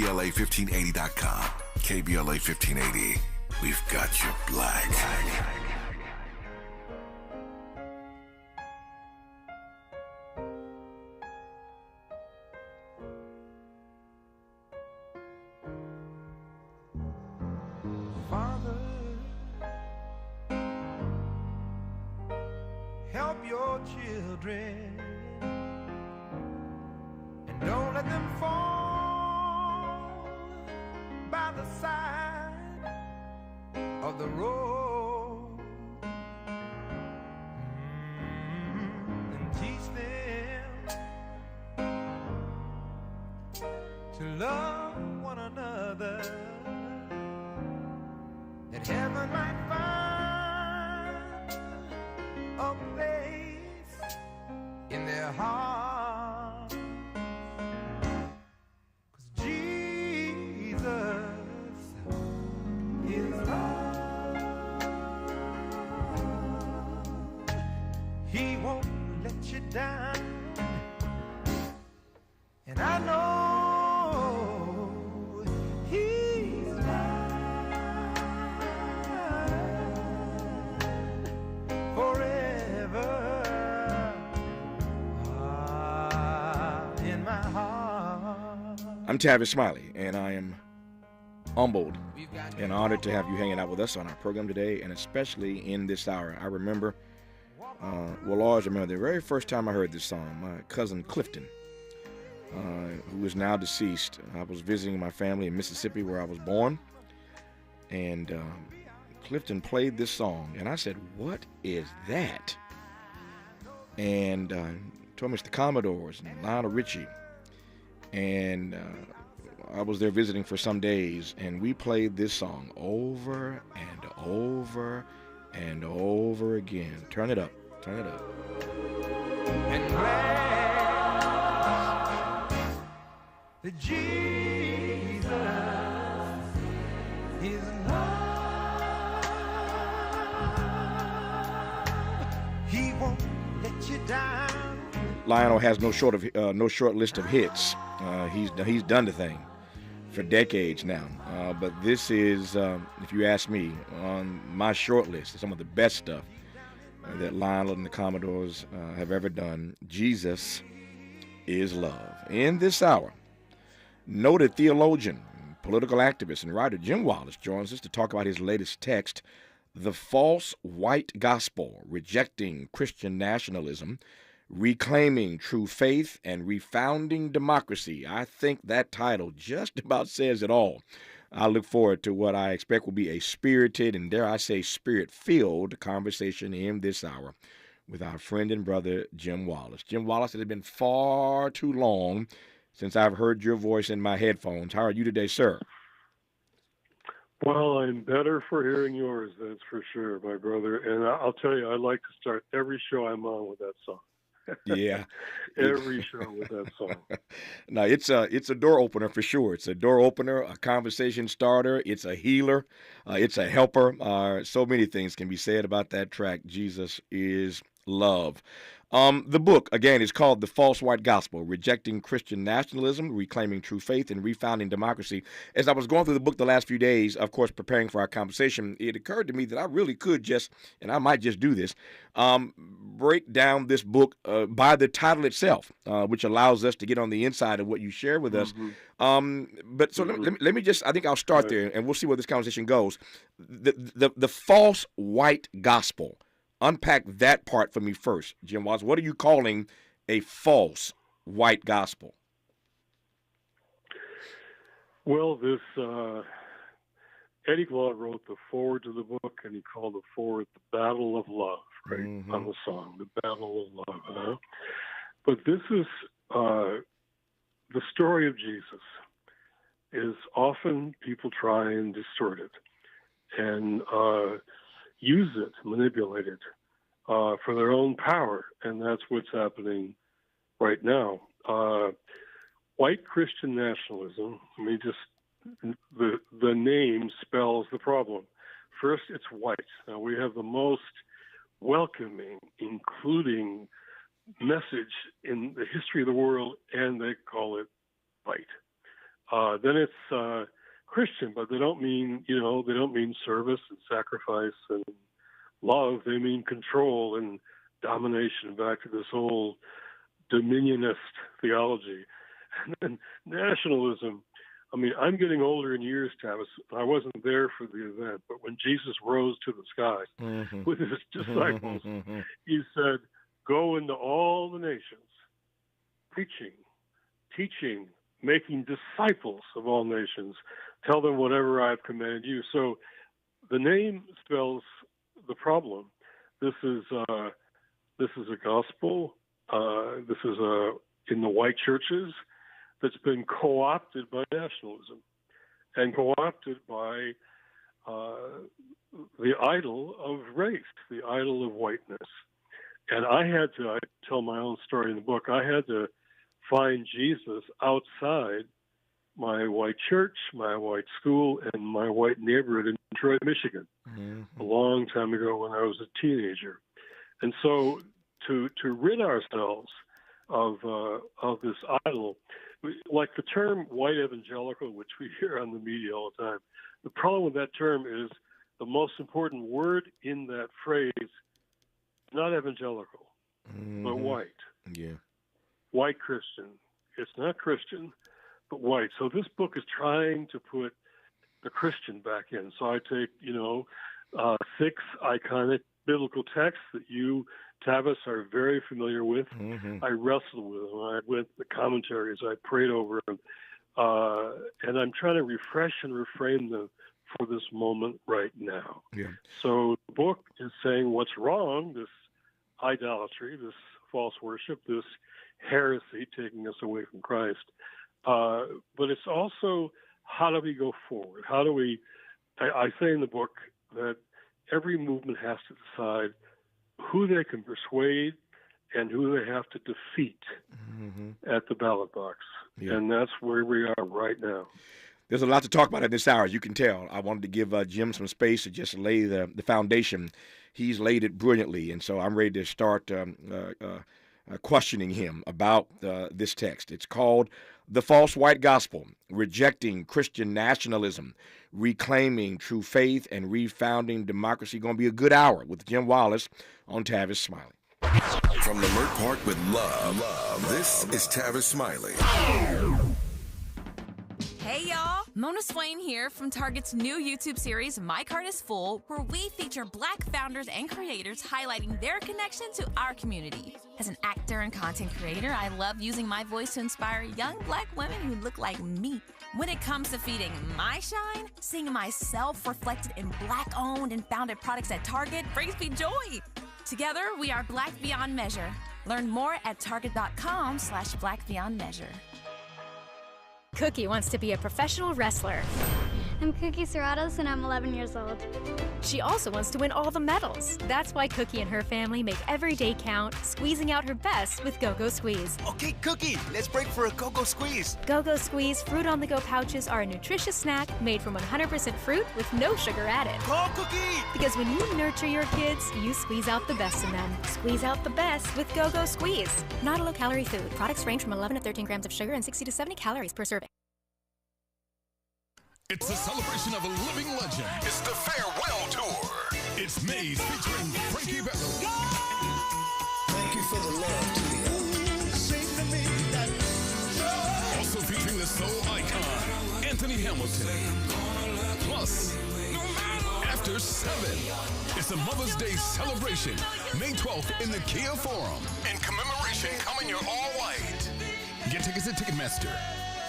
KBLA1580.com. KBLA 1580. We've got you black. Father, help your children and don't let them fall by the side of the road, and teach them to love one another, that heaven might find a place in their heart. 'Cause Jesus is love. He won't let you down, and I know He's mine forever, in my heart. I'm Tavis Smiley, and I am humbled and honored to have you hanging out with us on our program today, and especially in this hour. I remember, always remember the very first time I heard this song. My cousin Clifton, who is now deceased, I was visiting my family in Mississippi where I was born, and Clifton played this song, and I said, "What is that?" And told me it's the Commodores and Lionel Richie, and I was there visiting for some days, and we played this song over and over and over again. Turn it up, turn it up. And glad that Jesus is love. He won't let you down. Lionel has no short list of hits. He's done the thing for decades now. But this is, if you ask me, on my short list, some of the best stuff that Lionel and the Commodores have ever done. Jesus is love. In this hour, noted theologian, political activist, and writer Jim Wallis joins us to talk about his latest text, The False White Gospel, Rejecting Christian Nationalism, Reclaiming True Faith, and Refounding Democracy. I think that title just about says it all. I look forward to what I expect will be a spirited and, dare I say, spirit-filled conversation in this hour with our friend and brother, Jim Wallis. Jim Wallis, it has been far too long since I've heard your voice in my headphones. How are you today, sir? Well, I'm better for hearing yours, that's for sure, my brother. And I'll tell you, I like to start every show I'm on with that song. Yeah. Every show with that song. No, it's a door opener for sure. It's a door opener, a conversation starter. It's a healer. It's a helper. So many things can be said about that track, Jesus is Love. The book, again, is called The False White Gospel, Rejecting Christian Nationalism, Reclaiming True Faith, and Refounding Democracy. As I was going through the book the last few days, of course, preparing for our conversation, it occurred to me that I really could just, and I might just do this, break down this book by the title itself, which allows us to get on the inside of what you share with us. But so let me just, I think I'll start there, and we'll see where this conversation goes. The false white gospel. Unpack that part for me first, Jim Wallis. What are you calling a false white gospel? Well, this Eddie Glaude wrote the foreword to the book, and he called the foreword "The Battle of Love," right, on the song, "The Battle of Love." But this is the story of Jesus. Is often people try and distort it, and use it, manipulate it for their own power, and that's what's happening right now. White Christian nationalism, I mean, just the name spells the problem. First, it's white. Now, we have the most welcoming, including message in the history of the world, and they call it white. then it's Christian, but they don't mean, they don't mean service and sacrifice and love. They mean control and domination, back to this old dominionist theology. And then nationalism. I mean, I'm getting older in years, Tavis. I wasn't there for the event, but when Jesus rose to the sky with his disciples, he said, "Go into all the nations, preaching, teaching, making disciples of all nations. Tell them whatever I've commanded you." So the name spells the problem. This is a gospel. This is in the white churches that's been co-opted by nationalism and co-opted by the idol of race, the idol of whiteness. And I tell my own story in the book, I had to find Jesus outside my white church, my white school, and my white neighborhood in Detroit, Michigan, a long time ago when I was a teenager. And so to rid ourselves of this idol, like the term white evangelical, which we hear on the media all the time, the problem with that term is the most important word in that phrase, not evangelical, but white. Yeah. White Christian. It's not Christian, but white. So this book is trying to put the Christian back in. So I take, 6 iconic biblical texts that you, Tavis, are very familiar with. I wrestled with them. I went the commentaries. I prayed over them. And I'm trying to refresh and reframe them for this moment right now. Yeah. So the book is saying what's wrong, this idolatry, this false worship, this heresy taking us away from Christ. But it's also, how do we go forward? How do we, I say in the book that every movement has to decide who they can persuade and who they have to defeat at the ballot box. Yeah. And that's where we are right now. There's a lot to talk about at this hour, as you can tell. I wanted to give Jim some space to just lay the foundation. He's laid it brilliantly, and so I'm ready to start questioning him about this text. It's called The False White Gospel, Rejecting Christian Nationalism, Reclaiming True Faith, and Refounding Democracy. Going to be a good hour with Jim Wallis on Tavis Smiley. From Leimert Park with love, this is Tavis Smiley. Hey y'all, Mona Swain here from Target's new YouTube series, My Cart is Full, where we feature Black founders and creators highlighting their connection to our community. As an actor and content creator, I love using my voice to inspire young Black women who look like me. When it comes to feeding my shine, seeing myself reflected in Black-owned and founded products at Target brings me joy. Together, we are Black Beyond Measure. Learn more at target.com/Black Beyond Measure. Cookie wants to be a professional wrestler. I'm Cookie Serratos, and I'm 11 years old. She also wants to win all the medals. That's why Cookie and her family make every day count, squeezing out her best with Go-Go Squeeze. Okay, Cookie, let's break for a Go-Go Squeeze. Go-Go Squeeze fruit-on-the-go pouches are a nutritious snack made from 100% fruit with no sugar added. Go, Cookie! Because when you nurture your kids, you squeeze out the best in them. Squeeze out the best with Go-Go Squeeze. Not a low-calorie food. Products range from 11 to 13 grams of sugar and 60 to 70 calories per serving. It's the celebration of a living legend. It's the farewell tour. It's Maze featuring Frankie Beverly. Thank you for the love to the Also featuring the soul icon, Anthony Hamilton. Plus, After 7. It's a Mother's Day celebration, May 12th in the Kia Forum. In commemoration, come in your all white. Get tickets at Ticketmaster.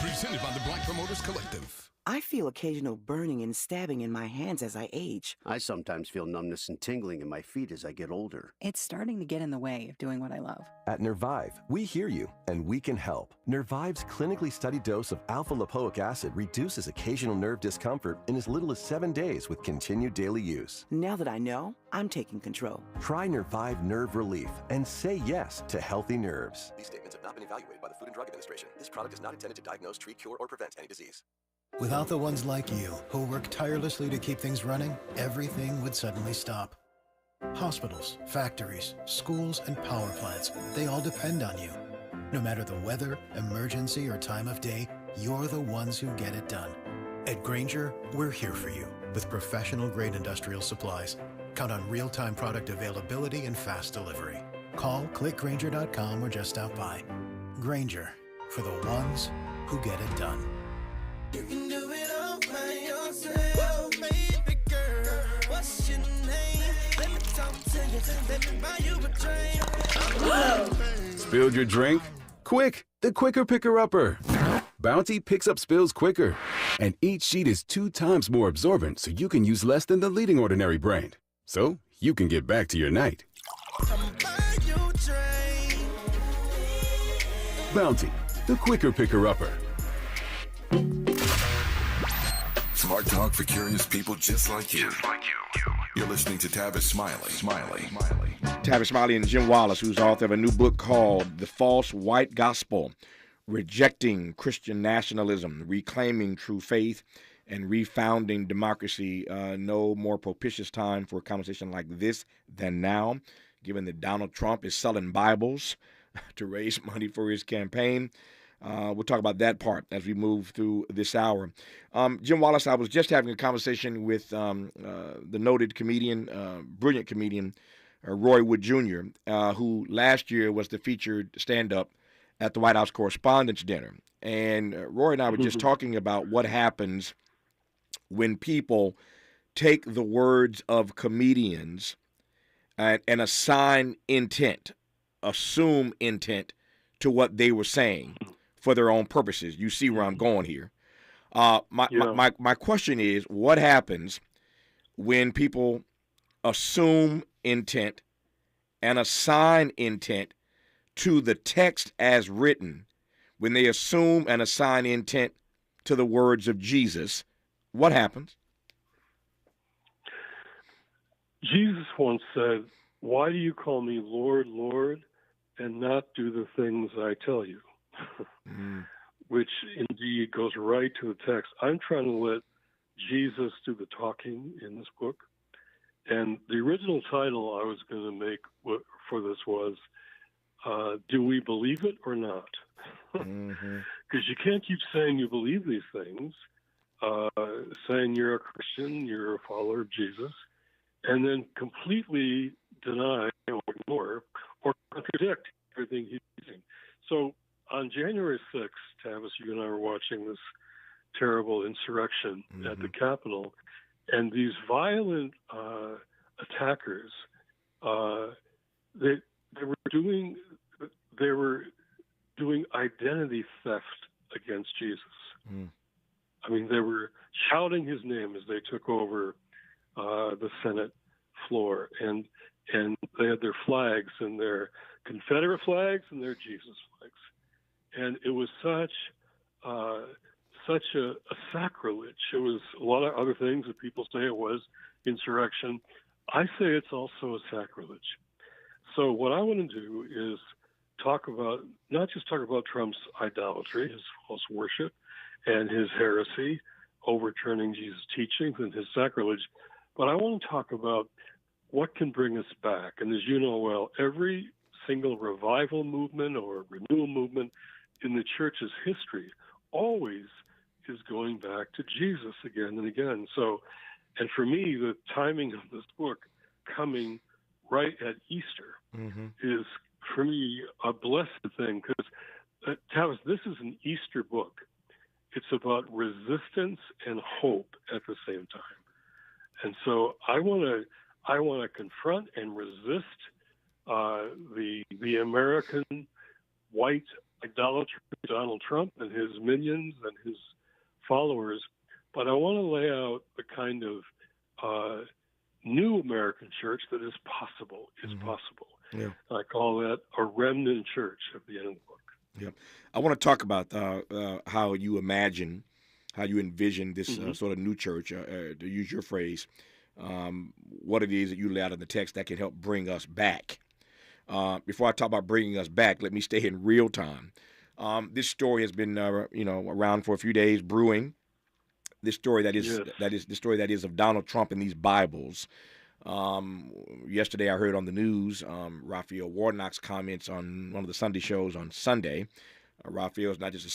Presented by the Black Promoters Collective. I feel occasional burning and stabbing in my hands as I age. I sometimes feel numbness and tingling in my feet as I get older. It's starting to get in the way of doing what I love. At Nervive, we hear you, and we can help. Nervive's clinically studied dose of alpha-lipoic acid reduces occasional nerve discomfort in as little as 7 days with continued daily use. Now that I know, I'm taking control. Try Nervive Nerve Relief and say yes to healthy nerves. These statements have not been evaluated by the Food and Drug Administration. This product is not intended to diagnose, treat, cure, or prevent any disease. Without the ones like you, who work tirelessly to keep things running, everything would suddenly stop. Hospitals, factories, schools, and power plants, they all depend on you. No matter the weather, emergency, or time of day, You're the ones who get it done. At Grainger, we're here for you with professional-grade industrial supplies. Count on real-time product availability and fast delivery. Call, click Grainger.com, or just stop by. Grainger, for the ones who get it done. You can do it all by yourself, baby girl. What's your name? Let me talk to you. Let me buy you a drink. Spilled your drink? Quick, the quicker picker-upper. Bounty picks up spills quicker, and each sheet is 2 times more absorbent, so you can use less than the leading ordinary brand. So you can get back to your night. Bounty, the quicker picker-upper. Smart talk for curious people just like you. You're listening to Tavis Smiley. Tavis Smiley and Jim Wallis, who's author of a new book called The False White Gospel: Rejecting Christian Nationalism, Reclaiming True Faith, and Refounding Democracy. No more propitious time for a conversation like this than now, given that Donald Trump is selling Bibles to raise money for his campaign. We'll talk about that part as we move through this hour. Jim Wallis, I was just having a conversation with the noted comedian, brilliant comedian, Roy Wood Jr., who last year was the featured stand-up at the White House Correspondents' Dinner. And Roy and I were just talking about what happens when people take the words of comedians and assign intent, assume intent to what they were saying for their own purposes. You see where I'm going here. My question is, what happens when people assume intent and assign intent to the text as written, when they assume and assign intent to the words of Jesus? What happens? Jesus once said, "Why do you call me Lord, Lord, and not do the things I tell you?" Which indeed goes right to the text. I'm trying to let Jesus do the talking in this book. And the original title I was going to make for this was, Do We Believe It or Not? Because you can't keep saying you believe these things, saying you're a Christian, you're a follower of Jesus, and then completely deny or ignore or contradict everything he's using. So on January 6th, Tavis, you and I were watching this terrible insurrection at the Capitol, and these violent attackers, they were doing identity theft against Jesus. I mean, they were shouting his name as they took over the Senate floor, and they had their flags, and their Confederate flags and their Jesus flags. And it was such a sacrilege. It was a lot of other things that people say it was insurrection. I say it's also a sacrilege. So what I want to do is not just talk about Trump's idolatry, his false worship, and his heresy, overturning Jesus' teachings and his sacrilege, but I want to talk about what can bring us back. And as you know well, every single revival movement or renewal movement in the church's history always is going back to Jesus again and again. So, and for me, the timing of this book coming right at Easter is, for me, a blessed thing, because, Tavis, this is an Easter book. It's about resistance and hope at the same time. And so I want to confront and resist the American white idolatry, Donald Trump and his minions and his followers, but I want to lay out the kind of new American church that is possible. Yeah. I call that a remnant church at the end of the book. Yeah, I want to talk about how you envision this sort of new church, to use your phrase, what it is that you lay out in the text that can help bring us back. Before I talk about bringing us back, let me stay in real time. This story has been, around for a few days, brewing. This story that is of Donald Trump and these Bibles. Yesterday, I heard on the news Raphael Warnock's comments on one of the Sunday shows on Sunday, Raphael is not just a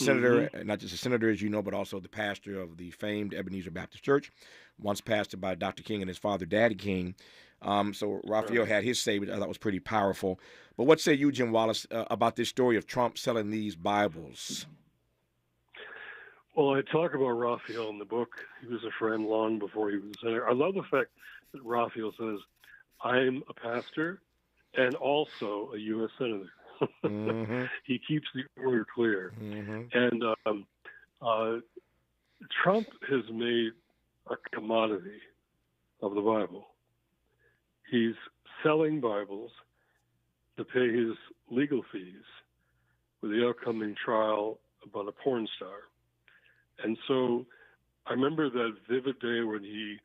senator, as you know, but also the pastor of the famed Ebenezer Baptist Church, once pastored by Dr. King and his father, Daddy King. So Raphael had his say, which I thought was pretty powerful. But what say you, Jim Wallis, about this story of Trump selling these Bibles? Well, I talk about Raphael in the book. He was a friend long before he was a senator. I love the fact that Raphael says, I'm a pastor and also a U.S. senator. He keeps the order clear. And Trump has made a commodity of the Bible. He's selling Bibles to pay his legal fees for the upcoming trial about a porn star. And so I remember that vivid day when he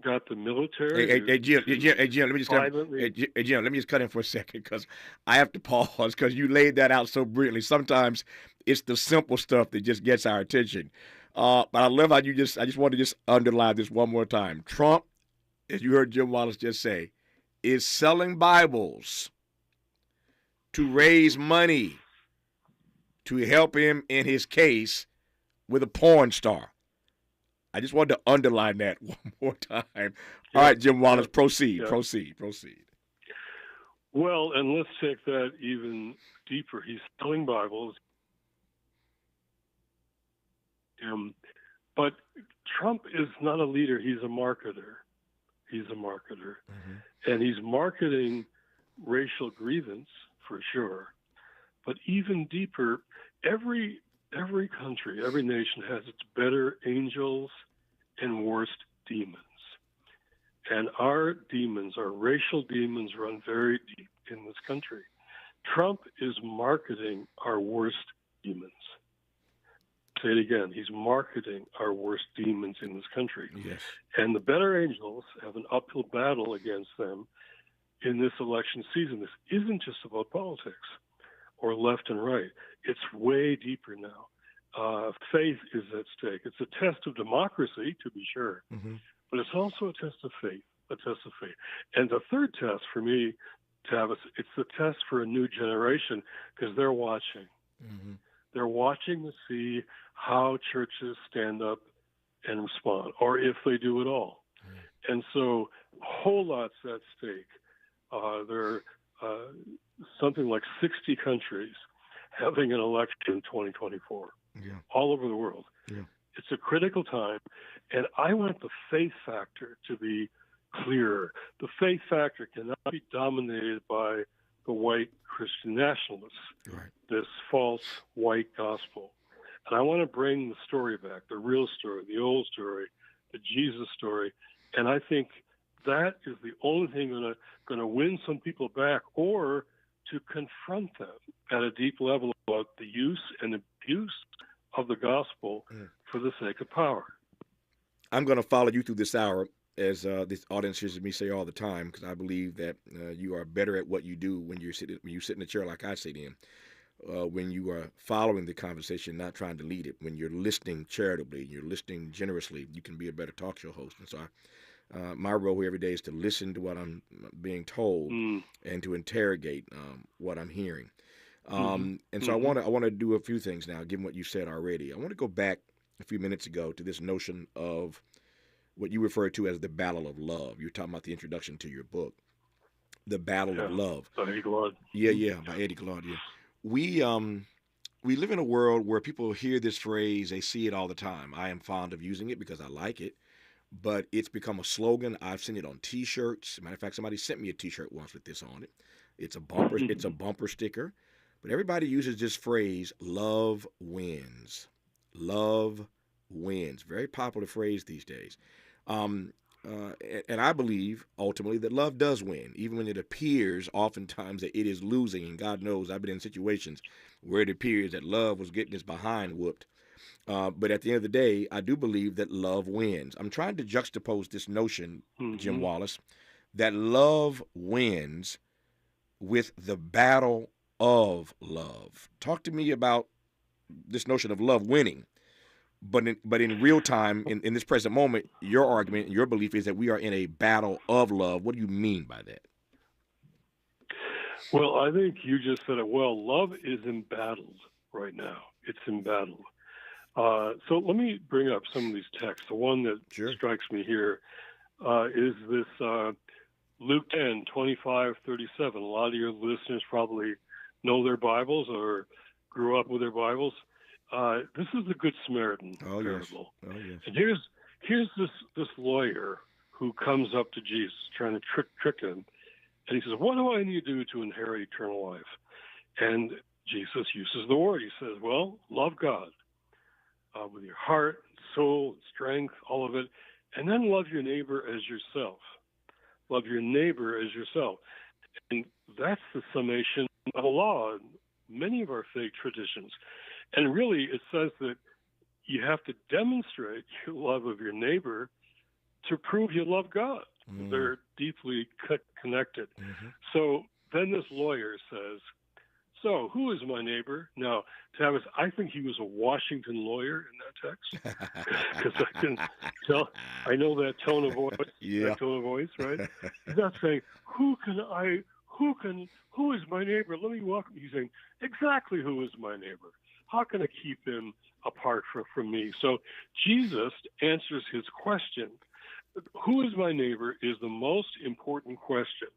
got the military. Hey, Jim, let me just cut in for a second because I have to pause because you laid that out so brilliantly. Sometimes it's the simple stuff that just gets our attention. But I love how I just want to just underline this one more time. Trump, as you heard Jim Wallis just say, is selling Bibles to raise money to help him in his case with a porn star. I just wanted to underline that one more time. All right, Jim Wallis, proceed. Well, and let's take that even deeper. He's selling Bibles. But Trump is not a leader. He's a marketer. And he's marketing racial grievance, for sure. But even deeper, every country, every nation has its better angels and worst demons. And our demons, our racial demons, run very deep in this country. Trump is marketing our worst demons. Say it again. He's marketing our worst demons in this country. Yes. And the better angels have an uphill battle against them in this election season. This isn't just about politics or left and right. It's way deeper now. Faith is at stake. It's a test of democracy, to be sure, but it's also a test of faith, And the third test for me, Tavis, it's the test for a new generation because they're watching. They're watching to see how churches stand up and respond, or if they do at all. And so a whole lot's at stake. There are something like 60 countries having an election in 2024, all over the world. It's a critical time, and I want the faith factor to be clearer. The faith factor cannot be dominated by the white Christian nationalists, this false white gospel. And I want to bring the story back, the real story, the old story, the Jesus story. And I think that is the only thing going to win some people back, or to confront them at a deep level about the use and abuse of the gospel for the sake of power. I'm going to follow you through this hour, as this audience hears me say all the time, because I believe that you are better at what you do when you sit in a chair like I sit in. When you are following the conversation, not trying to lead it, when you're listening charitably, you're listening generously, you can be a better talk show host. And so my role here every day is to listen to what I'm being told and to interrogate what I'm hearing. And so I want to do a few things now, given what you said already. I want to go back a few minutes ago to this notion of what you referred to as the battle of love. You're talking about the introduction to your book, The Battle of Love. By Eddie Glaude. By Eddie Glaude, We live in a world where people hear this phrase, they see it all the time. I am fond of using it because I like it, but it's become a slogan. I've seen it on T-shirts. Matter of fact, somebody sent me a T-shirt once with this on it. It's a bumper. It's a bumper sticker. But everybody uses this phrase, love wins. Love wins. Very popular phrase these days. And I believe, ultimately, that love does win, even when it appears oftentimes that it is losing. And God knows I've been in situations where it appears that love was getting its behind whooped. But at the end of the day, I do believe that love wins. I'm trying to juxtapose this notion, Jim Wallis, that love wins with the battle of love. Talk to me about this notion of love winning. But in real time, in this present moment, your argument, your belief is that we are in a battle of love. What do you mean by that? Well, I think you just said it well. Love is embattled right now. It's embattled. So let me bring up some of these texts. The one that strikes me here is this Luke 10, 25, 37. A lot of your listeners probably know their Bibles or grew up with their Bibles. This is the Good Samaritan parable. Oh, yes. And here's this lawyer who comes up to Jesus trying to trick him. And he says, what do I need to do to inherit eternal life? And Jesus uses the word. He says, well, love God with your heart, soul, strength, all of it. And then love your neighbor as yourself. Love your neighbor as yourself. And that's the summation of the law in many of our faith traditions. And really, it says that you have to demonstrate your love of your neighbor to prove you love God. They're deeply connected. So then this lawyer says, so who is my neighbor? Now, Tavis, I think he was a Washington lawyer in that text, because I can tell, I know that tone of voice, right? He's not saying, who is my neighbor? Let me walk. He's saying, exactly who is my neighbor? How can I keep him apart from me? So Jesus answers his question. Who is my neighbor is the most important question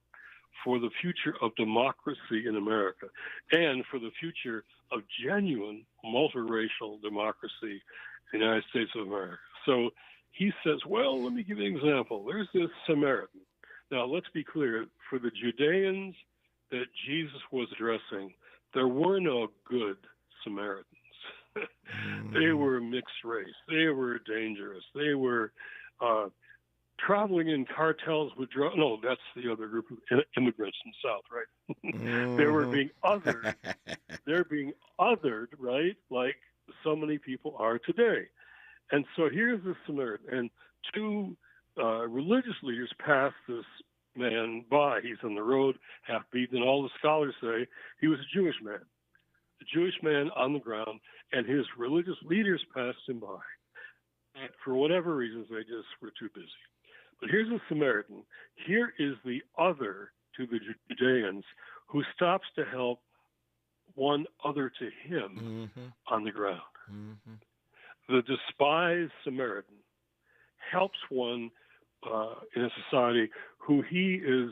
for the future of democracy in America and for the future of genuine multiracial democracy in the United States of America. So he says, well, let me give you an example. There's this Samaritan. Now, let's be clear. For the Judeans that Jesus was addressing, there were no good Samaritans. They were mixed race. They were dangerous. They were traveling in cartels with drugs. No, that's the other group of immigrants in the South, right? They were being othered. They're being othered, right? Like so many people are today. And so here's the Samaritan. And two religious leaders pass this man by. He's on the road, half beaten, and all the scholars say he was a Jewish man. A Jewish man on the ground, and his religious leaders passed him by. And for whatever reasons, they just were too busy. But here's a Samaritan. Here is the other to the Judeans who stops to help one other to him on the ground. The despised Samaritan helps one in a society who he is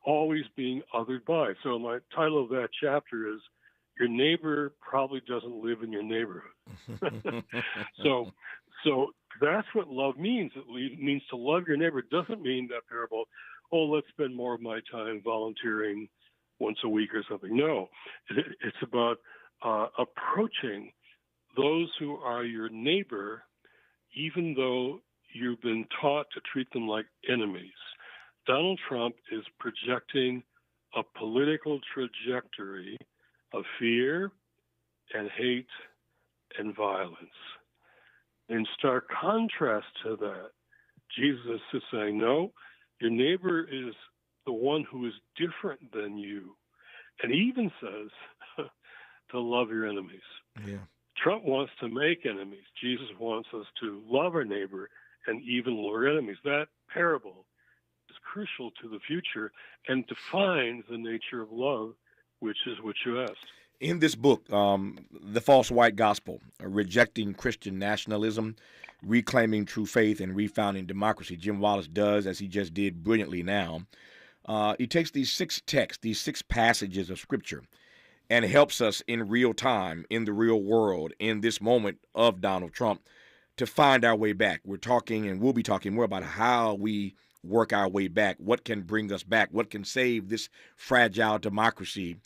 always being othered by. So my title of that chapter is Your Neighbor Probably Doesn't Live in Your Neighborhood. So that's what love means. It means to love your neighbor. It doesn't mean that parable, oh, let's spend more of my time volunteering once a week or something. No, it's about approaching those who are your neighbor, even though you've been taught to treat them like enemies. Donald Trump is projecting a political trajectory of fear and hate and violence. In stark contrast to that, Jesus is saying, no, your neighbor is the one who is different than you. And he even says to love your enemies. Yeah. Trump wants to make enemies. Jesus wants us to love our neighbor and even love our enemies. That parable is crucial to the future and defines the nature of love, which is what you asked. In this book, The False White Gospel, Rejecting Christian Nationalism, Reclaiming True Faith, and Refounding Democracy, Jim Wallis does, as he just did brilliantly now, he takes these 6 texts, these 6 passages of Scripture, and helps us in real time, in the real world, in this moment of Donald Trump, to find our way back. We're talking, and we'll be talking more about how we work our way back, what can bring us back, what can save this fragile democracy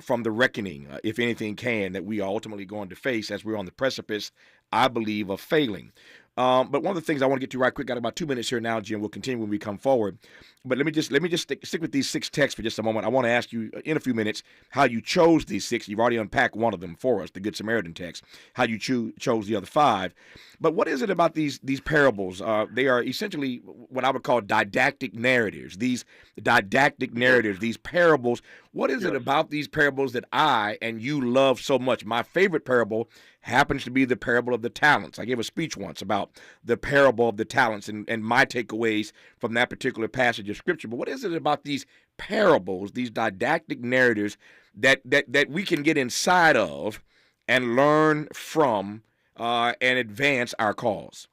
from the reckoning, if anything can, that we are ultimately going to face as we're on the precipice, I believe, of failing. But one of the things I want to get to right quick, got about 2 minutes here now, Jim. We'll continue when we come forward. But let me just stick with these 6 texts for just a moment. I want to ask you in a few minutes how you chose these 6. You've already unpacked one of them for us, the Good Samaritan text, how you chose the other 5. But what is it about these parables? They are essentially what I would call didactic narratives. These didactic narratives, these parables. What is it about these parables that I and you love so much? My favorite parable happens to be the parable of the talents. I gave a speech once about the parable of the talents and my takeaways from that particular passage of Scripture. But what is it about these parables, these didactic narratives that we can get inside of and learn from and advance our cause?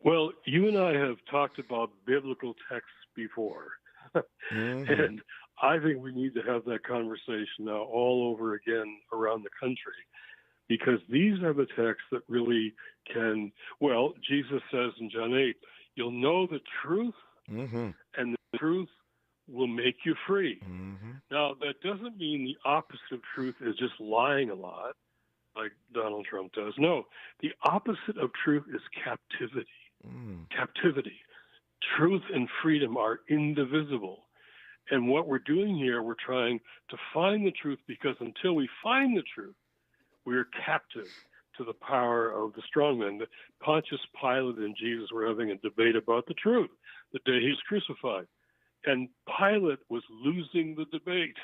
Well, you and I have talked about biblical texts before, and I think we need to have that conversation now all over again around the country, because these are the texts that really can, well, Jesus says in John 8, you'll know the truth, and the truth will make you free. Now, that doesn't mean the opposite of truth is just lying a lot, like Donald Trump does. No, the opposite of truth is captivity. Captivity. Truth and freedom are indivisible. And what we're doing here, we're trying to find the truth, because until we find the truth, we're captive to the power of the strongman. Pontius Pilate and Jesus were having a debate about the truth the day he was crucified. And Pilate was losing the debate.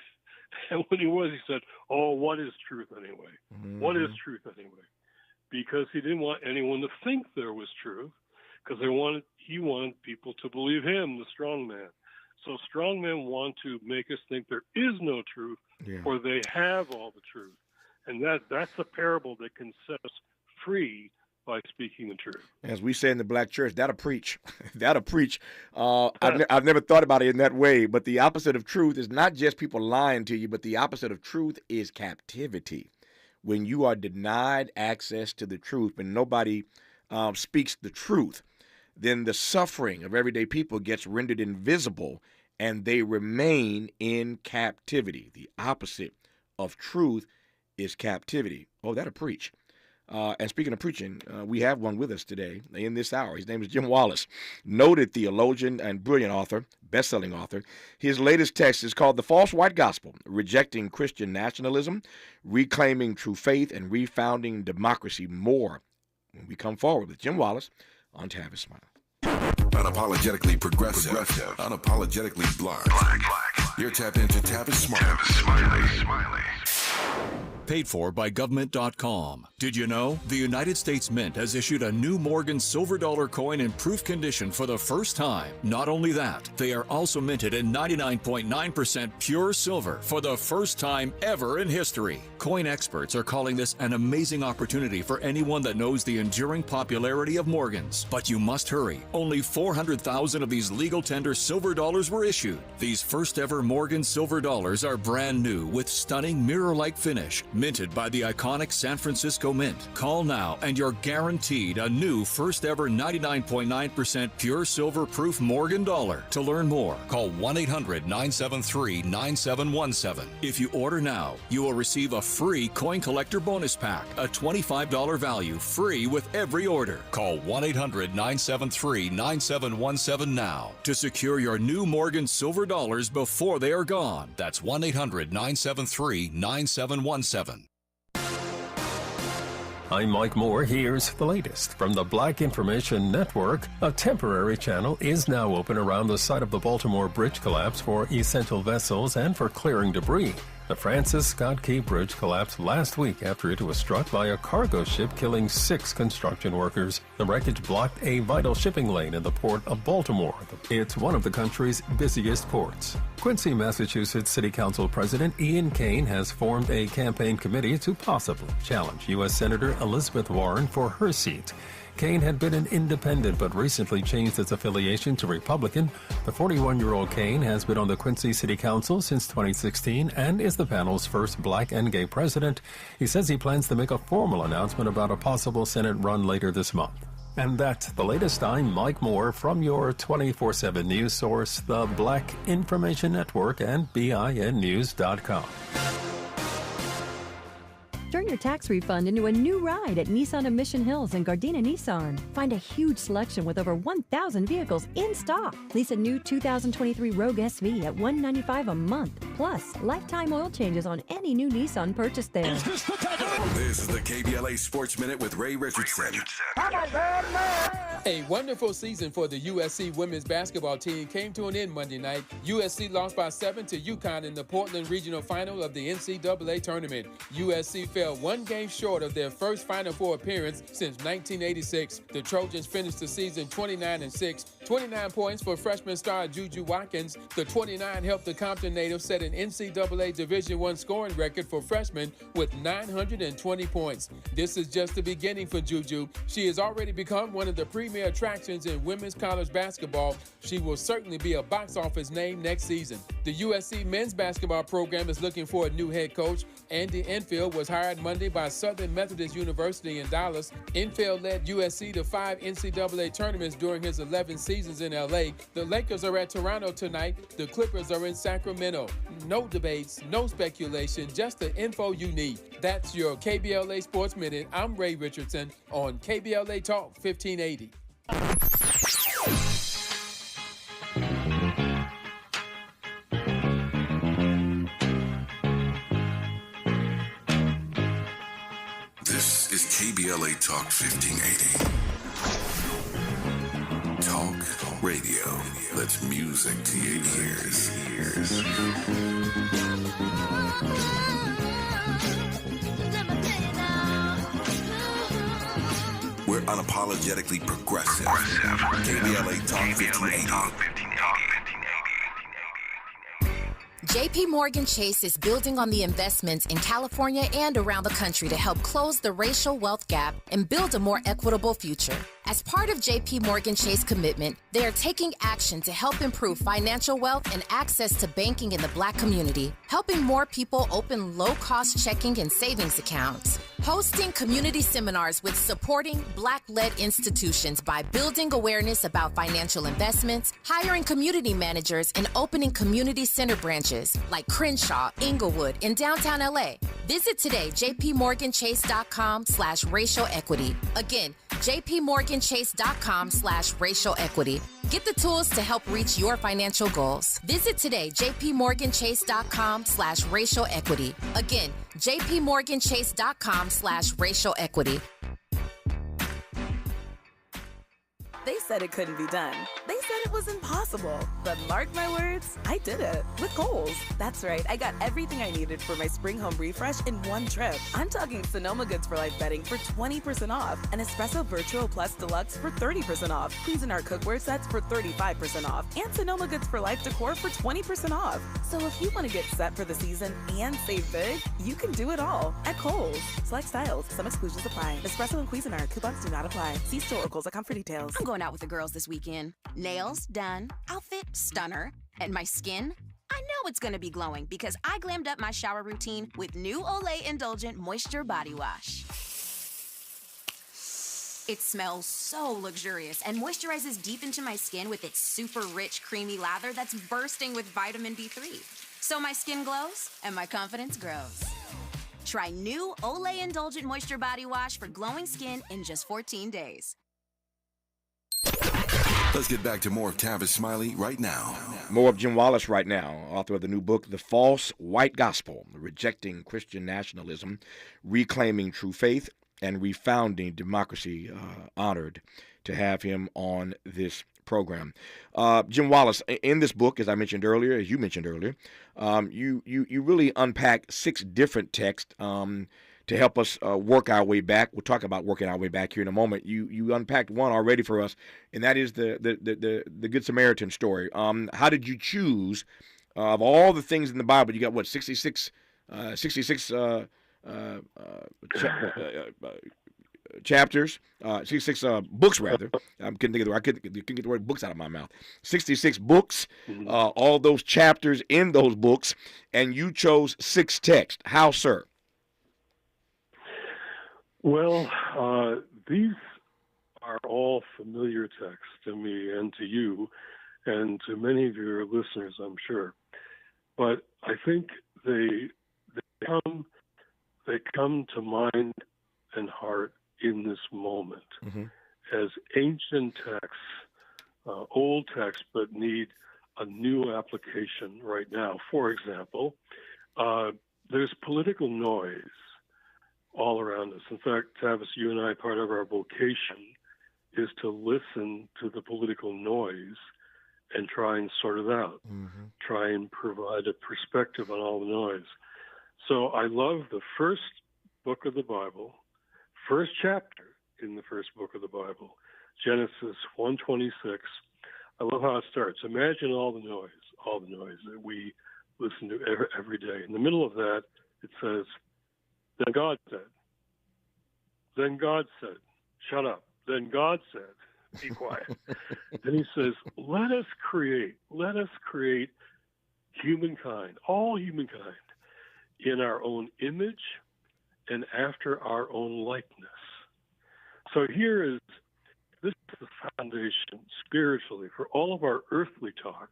And when he was, he said, oh, what is truth anyway? What is truth anyway? Because he didn't want anyone to think there was truth, because he wanted people to believe him, the strong man. So strong men want to make us think there is no truth, or they have all the truth. And that's a parable that can set us free by speaking the truth. As we say in the black church, that'll preach. That'll preach. I've never thought about it in that way, but the opposite of truth is not just people lying to you, but the opposite of truth is captivity. When you are denied access to the truth, when nobody speaks the truth, then the suffering of everyday people gets rendered invisible and they remain in captivity. The opposite of truth is captivity. Oh, that'll preach. And speaking of preaching, we have one with us today in this hour. His name is Jim Wallis, noted theologian and brilliant author, best-selling author. His latest text is called The False White Gospel, Rejecting Christian Nationalism, Reclaiming True Faith, and Refounding Democracy. More when we come forward with Jim Wallis on Tavis Smiley. Unapologetically progressive, unapologetically black. You're tapped into Tavis Smiley. Paid for by government.com. Did you know the United States Mint has issued a new Morgan silver dollar coin in proof condition for the first time? Not only that, they are also minted in 99.9% pure silver for the first time ever in history. Coin experts are calling this an amazing opportunity for anyone that knows the enduring popularity of Morgans. But you must hurry. Only 400,000 of these legal tender silver dollars were issued. These first ever Morgan silver dollars are brand new with stunning mirror-like finish, minted by the iconic San Francisco Mint. Call now and you're guaranteed a new first ever 99.9% pure silver proof Morgan dollar. To learn more, call 1-800-973-9717. If you order now, you will receive a free coin collector bonus pack, a $25 value, free with every order. Call 1-800-973-9717 now to secure your new Morgan silver dollars before they are gone. That's 1-800-973-9717. I'm Mike Moore. Here's the latest from the Black Information Network. A temporary channel is now open around the site of the Baltimore Bridge collapse for essential vessels and for clearing debris. The Francis Scott Key Bridge collapsed last week after it was struck by a cargo ship, killing 6 construction workers. The wreckage blocked a vital shipping lane in the port of Baltimore. It's one of the country's busiest ports. Quincy, Massachusetts City Council President Ian Cain has formed a campaign committee to possibly challenge U.S. Senator Elizabeth Warren for her seat. Cain had been an independent but recently changed its affiliation to Republican. The 41-year-old Cain has been on the Quincy City Council since 2016 and is the panel's first black and gay president. He says he plans to make a formal announcement about a possible Senate run later this month. And that's the latest. I'm Mike Moore from your 24/7 news source, the Black Information Network and BINnews.com. Turn your tax refund into a new ride at Nissan of Mission Hills and Gardena Nissan. Find a huge selection with over 1,000 vehicles in stock. Lease a new 2023 Rogue SV at $195 a month. Plus, lifetime oil changes on any new Nissan purchased there. This is the KBLA Sports Minute with Ray Richardson. A wonderful season for the USC women's basketball team came to an end Monday night. USC lost by 7 to UConn in the Portland Regional Final of the NCAA Tournament. USC fell one game short of their first Final Four appearance since 1986. The Trojans finished the season 29-6, 29 points for freshman star Juju Watkins. The 29 helped the Compton native set an NCAA Division I scoring record for freshmen with 920 points. This is just the beginning for Juju. She has already become one of the premier attractions in women's college basketball. She will certainly be a box office name next season. The USC men's basketball program is looking for a new head coach. Andy Enfield was hired Monday by Southern Methodist University in Dallas. Enfield led USC to 5 NCAA tournaments during his 11 seasons in LA. The Lakers are at Toronto tonight. The Clippers are in Sacramento. No debates, no speculation, just the info you need. That's your KBLA Sports Minute. I'm Ray Richardson on KBLA Talk 1580. This is KBLA Talk 1580. Talk radio. That's music to your ears. We're unapologetically progressive. KBLA Talk 1580. JP Morgan Chase is building on the investments in California and around the country to help close the racial wealth gap and build a more equitable future. As part of JP Morgan Chase commitment, they are taking action to help improve financial wealth and access to banking in the Black community, helping more people open low-cost checking and savings accounts, hosting community seminars with supporting Black-led institutions by building awareness about financial investments, hiring community managers, and opening community center branches like Crenshaw, Inglewood, in downtown LA. Visit today, jpmorganchase.com/racial equity. Again, jpmorganchase.com/racial equity. Get the tools to help reach your financial goals. Visit today, jpmorganchase.com/racial equity. Again, jpmorganchase.com/racial equity. They said it couldn't be done. They said it was impossible. But mark my words, I did it. With Kohl's. That's right, I got everything I needed for my spring home refresh in one trip. I'm talking Sonoma Goods for Life bedding for 20% off, and Espresso Virtual Plus Deluxe for 30% off, Cuisinart cookware sets for 35% off, and Sonoma Goods for Life decor for 20% off. So if you want to get set for the season and save big, you can do it all at Kohl's. Select styles, some exclusions apply. Espresso and Cuisinart coupons do not apply. See store or Kohl's.com for details. I'm going out with the girls this weekend. Nails done, outfit stunner, and my skin, I know it's gonna be glowing because I glammed up my shower routine with new Olay Indulgent Moisture Body Wash. It smells so luxurious and moisturizes deep into my skin with its super rich, creamy lather that's bursting with vitamin B3. So my skin glows and my confidence grows. Try new Olay Indulgent Moisture Body Wash for glowing skin in just 14 days. Let's get back to more of Tavis Smiley right now. More of Jim Wallis right now, author of the new book, The False White Gospel, Rejecting Christian Nationalism, Reclaiming True Faith, and Refounding Democracy. Honored to have him on this program. Jim Wallis, in this book, as I mentioned earlier, as you mentioned earlier, you really unpack 6 different texts to help us work our way back. We'll talk about working our way back here in a moment. You unpacked one already for us, and that is the Good Samaritan story. How did you choose, of all the things in the Bible, you got what, 66 chapters, 66 books rather. I couldn't get the word books out of my mouth. 66 books, all those chapters in those books, and you chose 6 texts. How, sir? Well, these are all familiar texts to me and to you and to many of your listeners, I'm sure. But I think they come to mind and heart in this moment as ancient texts, old texts, but need a new application right now. For example, there's political noise all around us. In fact, Tavis, you and I, part of our vocation is to listen to the political noise and try and sort it out, try and provide a perspective on all the noise. So I love the first book of the Bible, first chapter in the first book of the Bible, Genesis 1:26. I love how it starts. Imagine all the noise that we listen to every day. In the middle of that, it says, then God said, shut up. Then God said, be quiet. Then he says, let us create humankind, all humankind, in our own image and after our own likeness. So this is the foundation spiritually for all of our earthly talk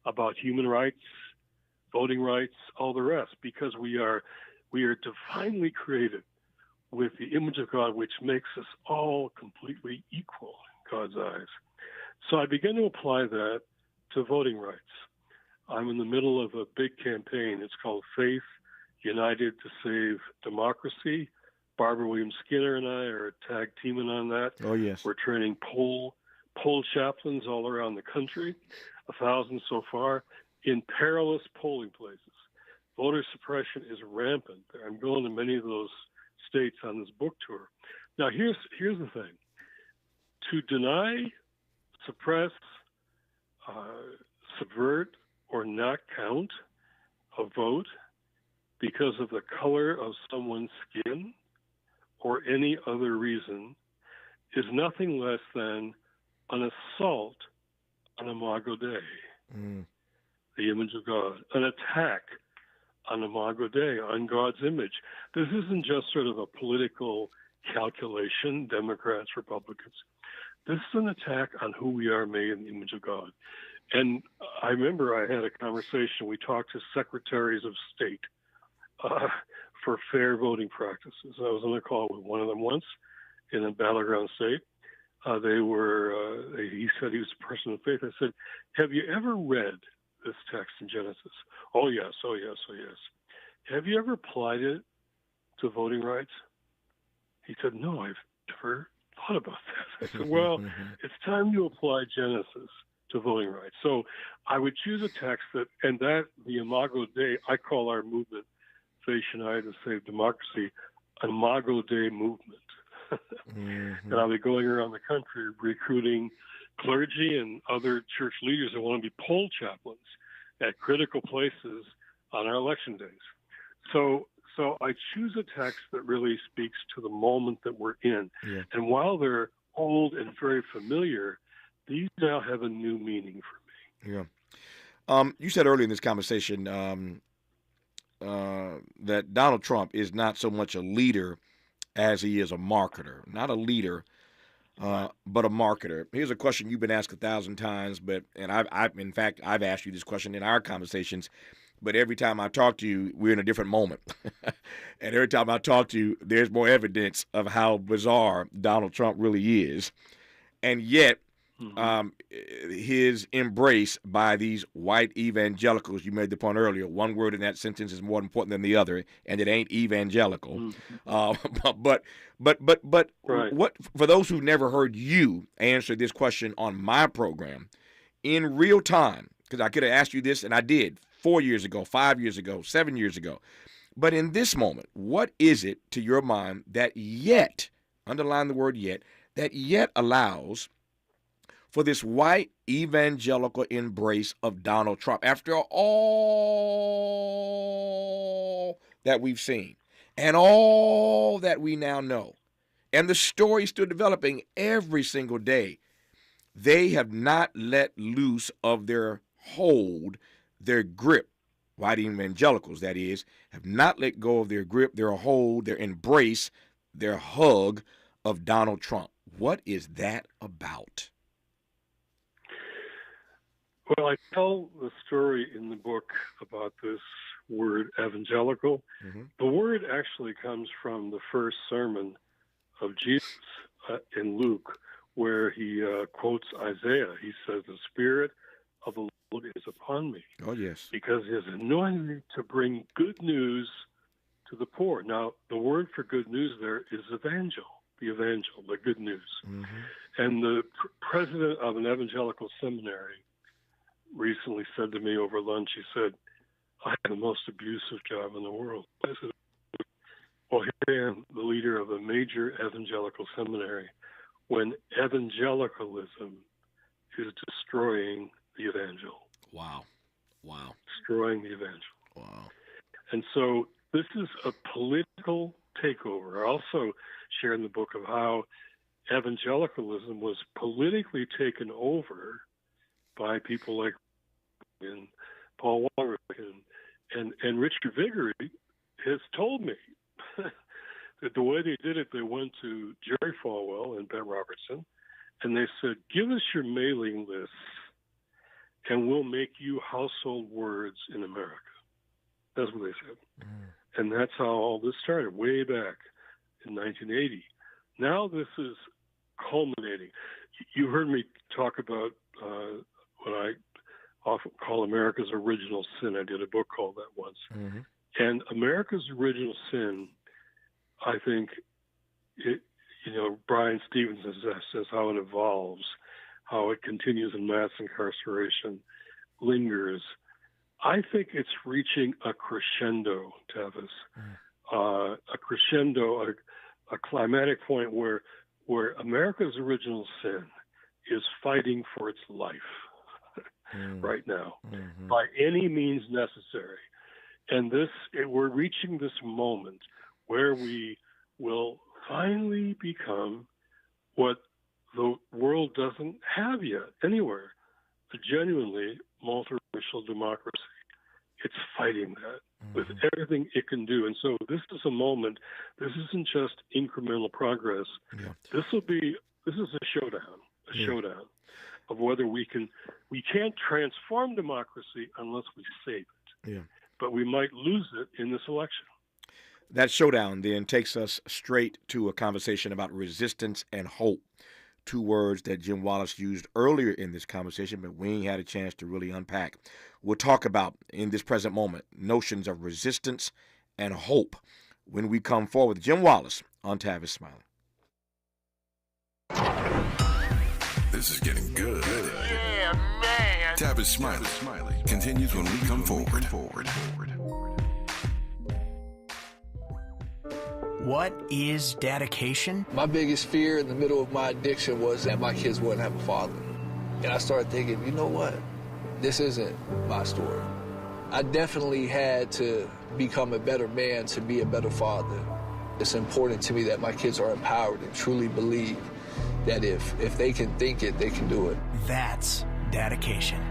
about human rights, voting rights, all the rest, because we are divinely created with the image of God, which makes us all completely equal in God's eyes. So I began to apply that to voting rights. I'm in the middle of a big campaign. It's called Faith United to Save Democracy. Barbara Williams Skinner and I are tag teaming on that. Oh, yes. We're training poll chaplains all around the country, 1,000 so far, in perilous polling places. Voter suppression is rampant. I'm going to many of those states on this book tour. Now, here's the thing. To deny, suppress, subvert, or not count a vote because of the color of someone's skin or any other reason is nothing less than an assault on Imago Dei, the image of God, an attack on Imago Dei, on God's image. This isn't just sort of a political calculation, Democrats, Republicans. This is an attack on who we are made in the image of God. And I remember I had a conversation. We talked to secretaries of state for fair voting practices. I was on a call with one of them once in a battleground state. He said he was a person of faith. I said, have you ever read this text in Genesis? Oh, yes. Have you ever applied it to voting rights? He said, no, I've never thought about that. I said, well, it's time to apply Genesis to voting rights. So I would choose a text the Imago Dei, I call our movement, Faith United to Save Democracy, an Imago Dei movement. And I'll be going around the country recruiting clergy and other church leaders that want to be poll chaplains at critical places on our election days. So I choose a text that really speaks to the moment that we're in. Yeah. And while they're old and very familiar, these now have a new meaning for me. Yeah. You said earlier in this conversation that Donald Trump is not so much a leader as he is a marketer. Not a leader, but a marketer. Here's a question you've been asked 1,000 times, and I've asked you this question in our conversations, but every time I talk to you, we're in a different moment. And every time I talk to you, there's more evidence of how bizarre Donald Trump really is. And yet, his embrace by these white evangelicals, you made the point earlier, one word in that sentence is more important than the other, and it ain't evangelical. But right. What, for those who've never heard you answer this question on my program in real time, because I could have asked you this, and I did 4 years ago, 5 years ago, 7 years ago. But in this moment, what is it to your mind that yet, underline the word yet, that yet allows for this white evangelical embrace of Donald Trump after all that we've seen and all that we now know, and the story still developing every single day? They have not let loose of their hold, their grip. White evangelicals, that is, have not let go of their grip, their hold, their embrace, their hug of Donald Trump. What is that about? Well, I tell the story in the book about this word evangelical. The word actually comes from the first sermon of Jesus in Luke, where he quotes Isaiah. He says, the Spirit of the Lord is upon me. Oh, yes. Because he has anointed me to bring good news to the poor. Now, the word for good news there is evangel, the good news. And the president of an evangelical seminary recently said to me over lunch, he said, I have the most abusive job in the world. I said, Well, here I am, the leader of a major evangelical seminary, when evangelicalism is destroying the evangel. Wow. Destroying the evangel. Wow. And so this is a political takeover. I also share in the book of how evangelicalism was politically taken over by people like Paul Wallis and Richard Viguerie has told me that the way they did it, they went to Jerry Falwell and Ben Robertson, and they said, give us your mailing list, and we'll make you household words in America. That's what they said. And that's how all this started, way back in 1980. Now this is culminating. You heard me talk about what I often call America's original sin. I did a book called that once. Mm-hmm. And America's original sin, I think, Brian Stevenson says how it evolves, how it continues in mass incarceration, lingers. I think it's reaching a crescendo, Tavis, a crescendo, a climatic point where America's original sin is fighting for its life right now, by any means necessary. And we're reaching this moment where we will finally become what the world doesn't have yet anywhere, a genuinely multiracial democracy. It's fighting that with everything it can do. And so this is a moment, this isn't just incremental progress. Yeah. This is a showdown of whether we can't transform democracy unless we save it. Yeah. But we might lose it in this election. That showdown then takes us straight to a conversation about resistance and hope, two words that Jim Wallis used earlier in this conversation, but we ain't had a chance to really unpack. We'll talk about, in this present moment, notions of resistance and hope when we come forward. Jim Wallis on Tavis Smiley. This is getting good. Yeah, man. Tavis Smiley continues when we come forward. What is dedication? My biggest fear in the middle of my addiction was that my kids wouldn't have a father. And I started thinking, you know what? This isn't my story. I definitely had to become a better man to be a better father. It's important to me that my kids are empowered and truly believe that if they can think it, they can do it. That's dedication.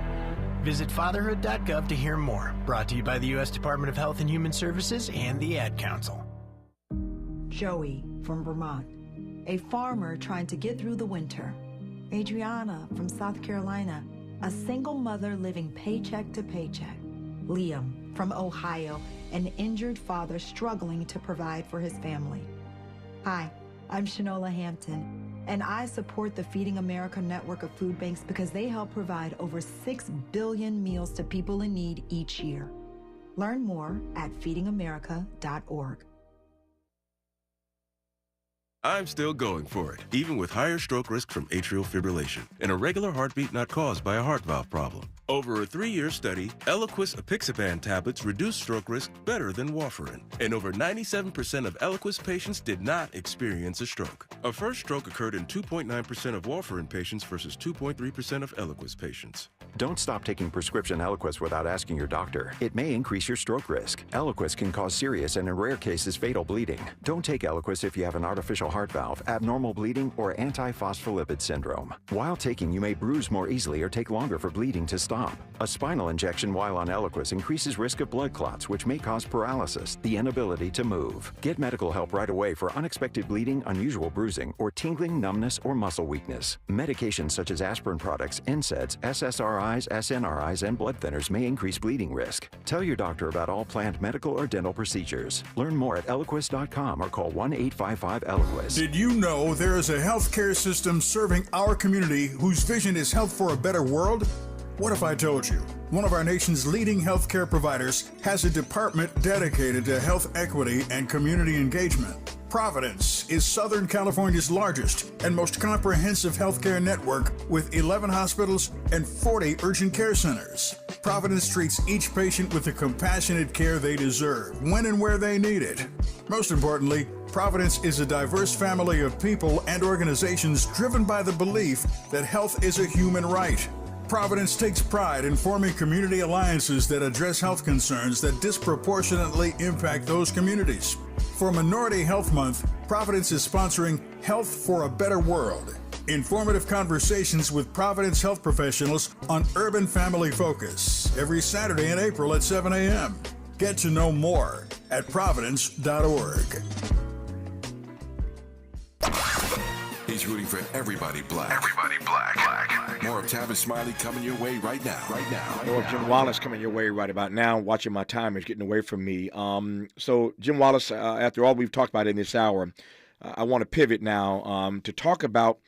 Visit fatherhood.gov to hear more. Brought to you by the U.S. Department of Health and Human Services and the Ad Council. Joey from Vermont, a farmer trying to get through the winter. Adriana from South Carolina, a single mother living paycheck to paycheck. Liam from Ohio, an injured father struggling to provide for his family. Hi, I'm Shanola Hampton, and I support the Feeding America network of food banks because they help provide over 6 billion meals to people in need each year. Learn more at feedingamerica.org. I'm still going for it, even with higher stroke risk from atrial fibrillation, an irregular heartbeat not caused by a heart valve problem. Over a 3-year study, Eliquis apixaban tablets reduced stroke risk better than warfarin, and over 97% of Eliquis patients did not experience a stroke. A first stroke occurred in 2.9% of warfarin patients versus 2.3% of Eliquis patients. Don't stop taking prescription Eliquis without asking your doctor. It may increase your stroke risk. Eliquis can cause serious and in rare cases fatal bleeding. Don't take Eliquis if you have an artificial heart valve, abnormal bleeding, or antiphospholipid syndrome. While taking, you may bruise more easily or take longer for bleeding to stop. A spinal injection while on Eliquis increases risk of blood clots, which may cause paralysis, the inability to move. Get medical help right away for unexpected bleeding, unusual bruising, or tingling, numbness, or muscle weakness. Medications such as aspirin products, NSAIDs, SSRIs, SNRIs, and blood thinners may increase bleeding risk. Tell your doctor about all planned medical or dental procedures. Learn more at Eliquis.com or call 1-855-ELIQUIS. Did you know there is a healthcare system serving our community whose vision is health for a better world? What if I told you one of our nation's leading healthcare providers has a department dedicated to health equity and community engagement? Providence is Southern California's largest and most comprehensive healthcare network with 11 hospitals and 40 urgent care centers. Providence treats each patient with the compassionate care they deserve, when and where they need it. Most importantly, Providence is a diverse family of people and organizations driven by the belief that health is a human right. Providence takes pride in forming community alliances that address health concerns that disproportionately impact those communities. For Minority Health Month, Providence is sponsoring Health for a Better World. Informative conversations with Providence health professionals on Urban Family Focus every Saturday in April at 7 a.m. Get to know more at providence.org. He's rooting for everybody black. Everybody black. More of Tavis Smiley coming your way right now. More of Jim Wallis coming your way right about now. Watching my time is getting away from me. So Jim Wallis, after all we've talked about in this hour, I want to pivot now to talk about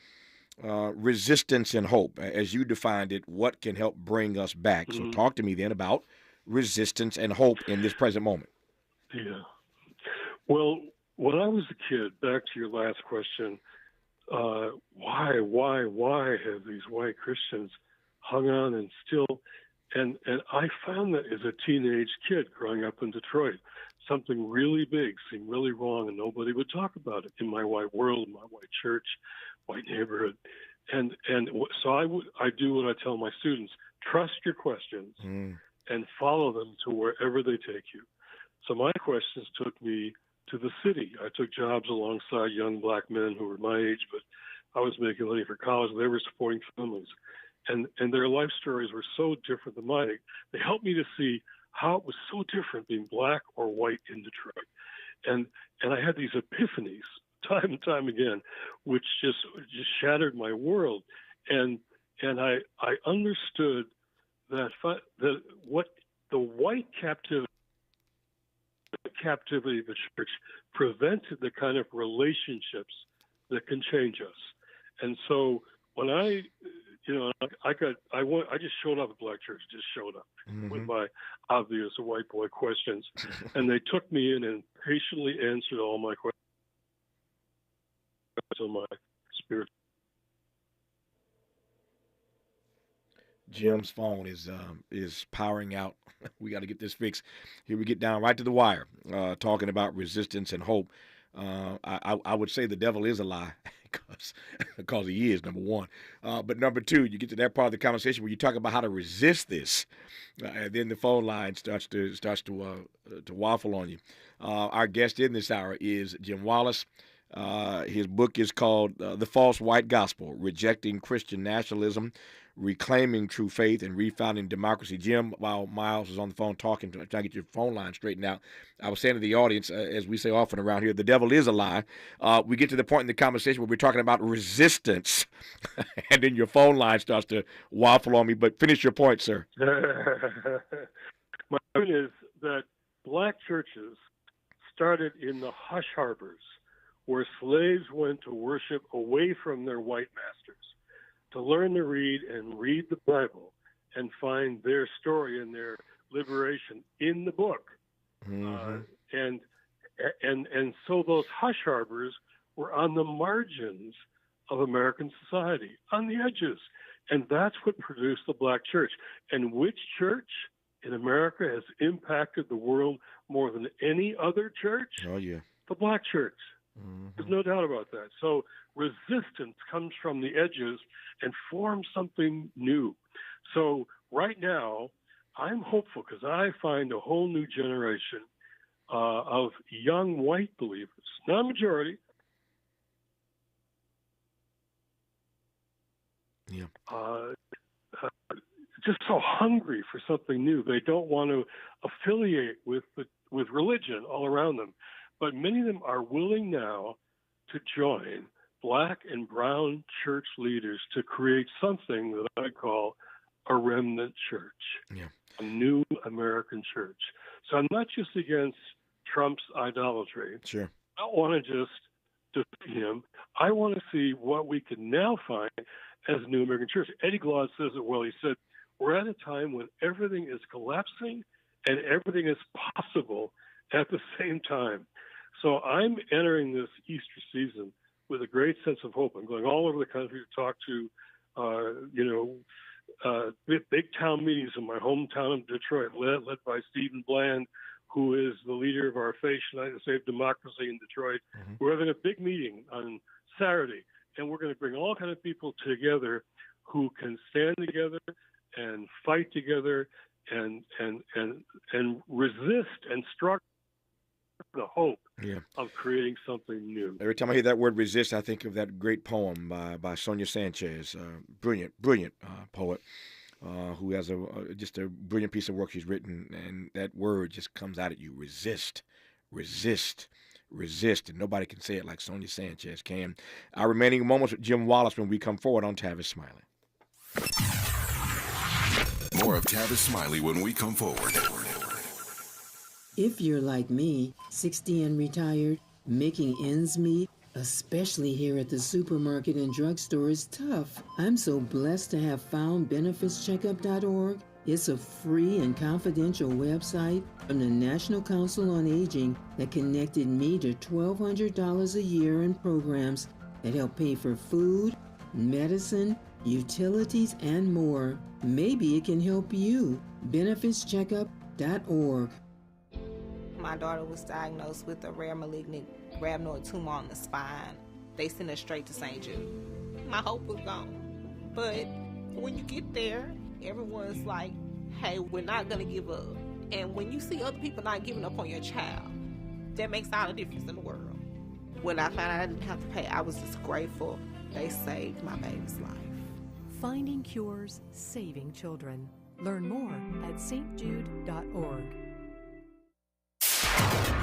resistance and hope. As you defined it, what can help bring us back? So talk to me then about resistance and hope in this present moment. Yeah. Well, when I was a kid, back to your last question, why have these white Christians hung on and still, and I found that as a teenage kid growing up in Detroit, something really big seemed really wrong, and nobody would talk about it in my white world, my white church, white neighborhood, and so I do what I tell my students: trust your questions and follow them to wherever they take you. So my questions took me to the city. I took jobs alongside young black men who were my age, but I was making money for college. They were supporting families. And their life stories were so different than mine. They helped me to see how it was so different being black or white in Detroit. And I had these epiphanies time and time again, which just shattered my world. And I understood that what the white captivity of the church prevented the kind of relationships that can change us. And so when I just showed up at Black Church, with my obvious white boy questions, and they took me in and patiently answered all my questions on my spirit. Jim's phone is powering out. We got to get this fixed. Here we get down right to the wire, talking about resistance and hope. I would say the devil is a lie, because he is, number one. But number two, you get to that part of the conversation where you talk about how to resist this, and then the phone line starts to waffle on you. Our guest in this hour is Jim Wallis. His book is called The False White Gospel: Rejecting Christian Nationalism, Reclaiming True Faith, and Refounding Democracy. Jim, while Miles was on the phone trying to get your phone line straightened out, I was saying to the audience, as we say often around here, the devil is a lie. We get to the point in the conversation where we're talking about resistance, and then your phone line starts to waffle on me. But finish your point, sir. My point is that black churches started in the hush harbors where slaves went to worship away from their white masters, to learn to read the Bible and find their story and their liberation in the book. And so those hush harbors were on the margins of American society, on the edges. And that's what produced the black church. And which church in America has impacted the world more than any other church? Oh, yeah. The black church. There's no doubt about that. So resistance comes from the edges and forms something new. So right now, I'm hopeful because I find a whole new generation of young white believers, not a majority. Yeah. Just so hungry for something new. They don't want to affiliate with religion all around them. But many of them are willing now to join black and brown church leaders to create something that I call a remnant church, a new American church. So I'm not just against Trump's idolatry. Sure. I don't want to just defeat him. I want to see what we can now find as a new American church. Eddie Glaude says it well. He said, we're at a time when everything is collapsing and everything is possible at the same time. So I'm entering this Easter season with a great sense of hope. I'm going all over the country to talk to, big town meetings in my hometown of Detroit, led by Stephen Bland, who is the leader of our Faith United to Save Democracy in Detroit. Mm-hmm. We're having a big meeting on Saturday, and we're going to bring all kinds of people together who can stand together and fight together and resist and struggle the hope of creating something new. Every time I hear that word resist, I think of that great poem by Sonia Sanchez, brilliant poet, who has just a brilliant piece of work she's written, and that word just comes out at you: resist, resist, resist, and nobody can say it like Sonia Sanchez can. Our remaining moments with Jim Wallis when we come forward on Tavis Smiley. More of Tavis Smiley when we come forward. If you're like me, 60 and retired, making ends meet, especially here at the supermarket and drugstore, is tough. I'm so blessed to have found benefitscheckup.org. It's a free and confidential website from the National Council on Aging that connected me to $1,200 a year in programs that help pay for food, medicine, utilities, and more. Maybe it can help you. benefitscheckup.org. My daughter was diagnosed with a rare malignant rhabdoid tumor on the spine. They sent her straight to St. Jude. My hope was gone. But when you get there, everyone's like, hey, we're not going to give up. And when you see other people not giving up on your child, that makes all the difference in the world. When I found out I didn't have to pay, I was just grateful. They saved my baby's life. Finding cures, saving children. Learn more at stjude.org.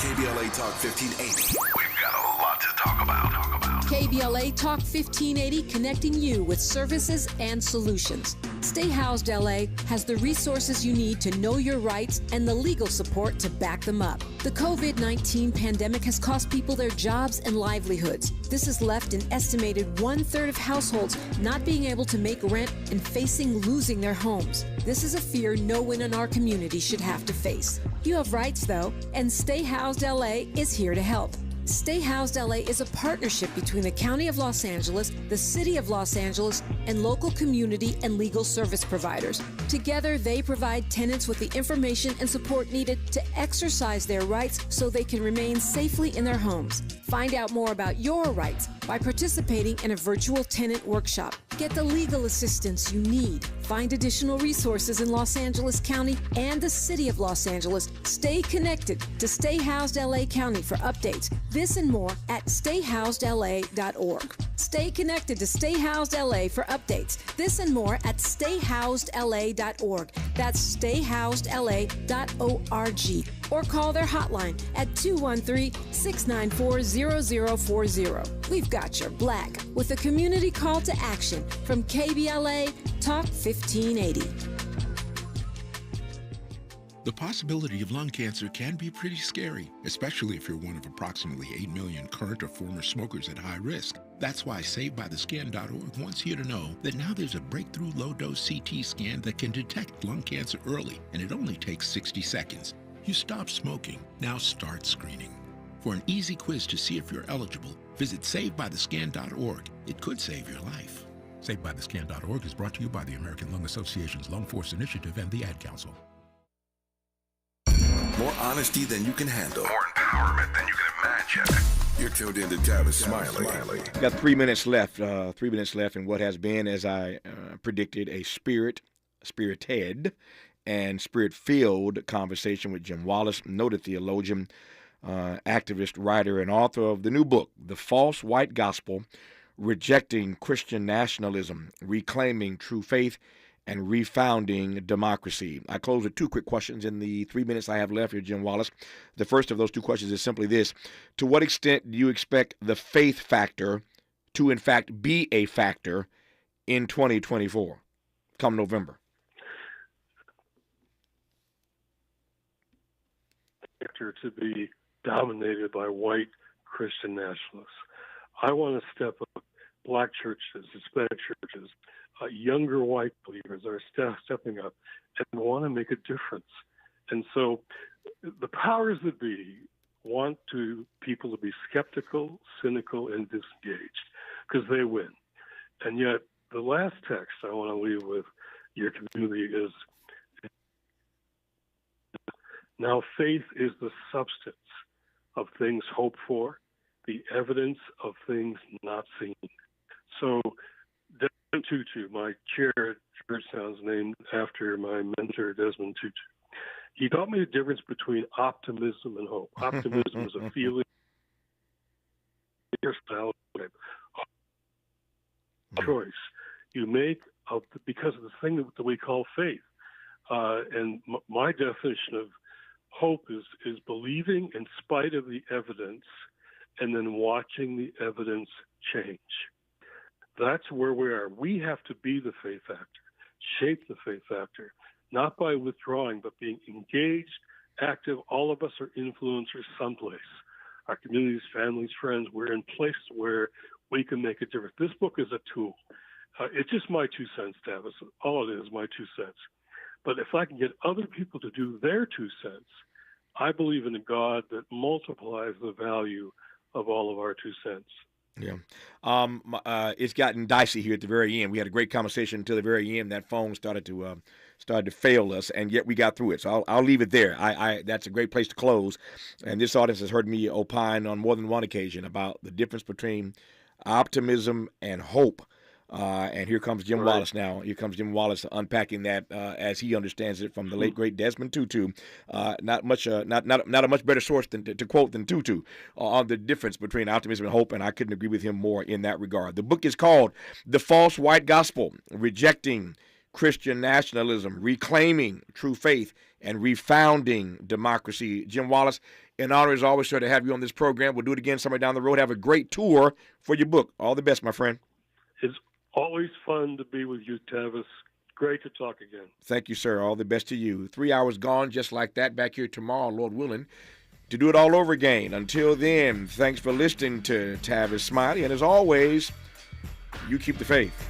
KBLA Talk 1580. We've got a lot to talk about. KBLA Talk 1580, connecting you with services and solutions. Stay Housed LA has the resources you need to know your rights and the legal support to back them up. The COVID-19 pandemic has cost people their jobs and livelihoods. This has left an estimated 1/3 of households not being able to make rent and facing losing their homes. This is a fear no one in our community should have to face. You have rights, though, and Stay Housed LA is here to help. Stay Housed LA is a partnership between the County of Los Angeles, the City of Los Angeles, and local community and legal service providers. Together, they provide tenants with the information and support needed to exercise their rights so they can remain safely in their homes. Find out more about your rights by participating in a virtual tenant workshop. Get the legal assistance you need. Find additional resources in Los Angeles County and the City of Los Angeles. Stay connected to Stay Housed LA County for updates. This and more at stayhousedla.org. Stay connected to Stay Housed LA for updates. This and more at stayhousedla.org. That's stayhousedla.org. Or call their hotline at 213-694-0040. We've got your black with a community call to action from KBLA Talk 1580. The possibility of lung cancer can be pretty scary, especially if you're one of approximately 8 million current or former smokers at high risk. That's why SaveByTheScan.org wants you to know that now there's a breakthrough low-dose CT scan that can detect lung cancer early, and it only takes 60 seconds. You stop smoking, now start screening. For an easy quiz to see if you're eligible, visit SaveByTheScan.org. It could save your life. SaveByTheScan.org is brought to you by the American Lung Association's Lung Force Initiative and the Ad Council. More honesty than you can handle. More empowerment than you can imagine. You're tuned in to Tavis Smiley. Got 3 minutes left. 3 minutes left in what has been, as I predicted, a spirited, and spirit-filled conversation with Jim Wallis, noted theologian, activist, writer, and author of the new book, The False White Gospel, Rejecting Christian Nationalism, Reclaiming True Faith, and Refounding Democracy. I close with 2 quick questions in the 3 minutes I have left here, Jim Wallis. The first of those 2 questions is simply this: to what extent do you expect the faith factor to, in fact, be a factor in 2024, come November? Factor to be dominated by white Christian nationalists. I want to step up black churches, Hispanic churches, younger white believers are stepping up and want to make a difference. And so the powers that be want people to be skeptical, cynical, and disengaged because they win. And yet the last text I want to leave with your community is. Now, faith is the substance of things hoped for, the evidence of things not seen. So, Desmond Tutu, my chair at Georgetown, is named after my mentor, Desmond Tutu. He taught me the difference between optimism and hope. Optimism is a feeling, choice you make because of the thing that we call faith. And my definition of hope is believing in spite of the evidence and then watching the evidence change. That's where we are. We have to be the faith factor, shape the faith factor, not by withdrawing, but being engaged, active. All of us are influencers someplace. Our communities, families, friends, we're in places where we can make a difference. This book is a tool. It's just my 2 cents, Tavis. All it is, my 2 cents. But if I can get other people to do their 2 cents, I believe in a God that multiplies the value of all of our 2 cents. Yeah. It's gotten dicey here at the very end. We had a great conversation until the very end. That phone started to fail us, and yet we got through it. So I'll leave it there. That's a great place to close. And this audience has heard me opine on more than one occasion about the difference between optimism and hope. And here comes Jim Wallis now. Here comes Jim Wallis unpacking that as he understands it from the late great Desmond Tutu. Not a much better source to quote than Tutu on the difference between optimism and hope, and I couldn't agree with him more in that regard. The book is called The False White Gospel: Rejecting Christian Nationalism, Reclaiming True Faith, and Refounding Democracy. Jim Wallis, an honor as always, sir, to have you on this program. We'll do it again somewhere down the road. Have a great tour for your book. All the best, my friend. It's always fun to be with you, Tavis. Great to talk again. Thank you, sir. All the best to you. 3 hours gone just like that. Back here tomorrow, Lord willing, to do it all over again. Until then, thanks for listening to Tavis Smiley. And as always, you keep the faith.